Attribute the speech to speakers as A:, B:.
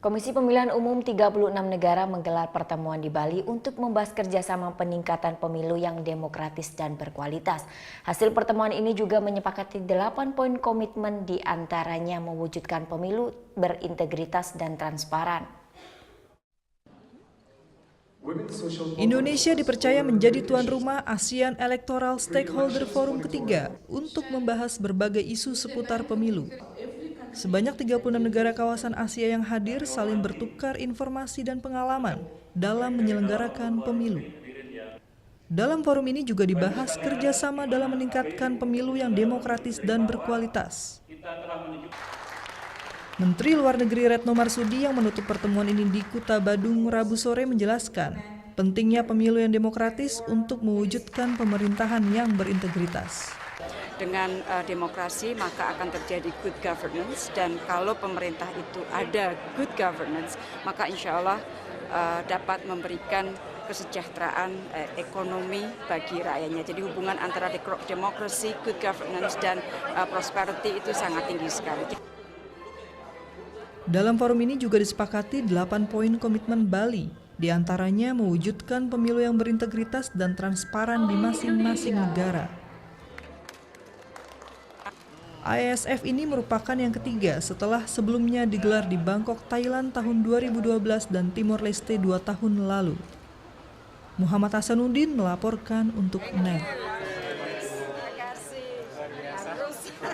A: Komisi Pemilihan Umum 36 negara menggelar pertemuan di Bali untuk membahas kerjasama peningkatan pemilu yang demokratis dan berkualitas. Hasil pertemuan ini juga menyepakati 8 poin komitmen, di antaranya mewujudkan pemilu berintegritas dan transparan.
B: Indonesia dipercaya menjadi tuan rumah ASEAN Electoral Stakeholder Forum ketiga untuk membahas berbagai isu seputar pemilu. Sebanyak 36 negara kawasan Asia yang hadir saling bertukar informasi dan pengalaman dalam menyelenggarakan pemilu. Dalam forum ini juga dibahas kerjasama dalam meningkatkan pemilu yang demokratis dan berkualitas. Menteri Luar Negeri Retno Marsudi yang menutup pertemuan ini di Kuta Badung Rabu sore menjelaskan pentingnya pemilu yang demokratis untuk mewujudkan pemerintahan yang berintegritas.
C: Dengan demokrasi maka akan terjadi good governance, dan kalau pemerintah itu ada good governance maka insya Allah dapat memberikan kesejahteraan ekonomi bagi rakyatnya. Jadi hubungan antara demokrasi, good governance, dan prosperity itu sangat tinggi sekali.
B: Dalam forum ini juga disepakati 8 poin komitmen Bali, diantaranya mewujudkan pemilu yang berintegritas dan transparan di masing-masing negara. ISF ini merupakan yang ketiga setelah sebelumnya digelar di Bangkok, Thailand tahun 2012 dan Timor Leste 2 tahun lalu. Muhammad Hasanuddin melaporkan untuk NET.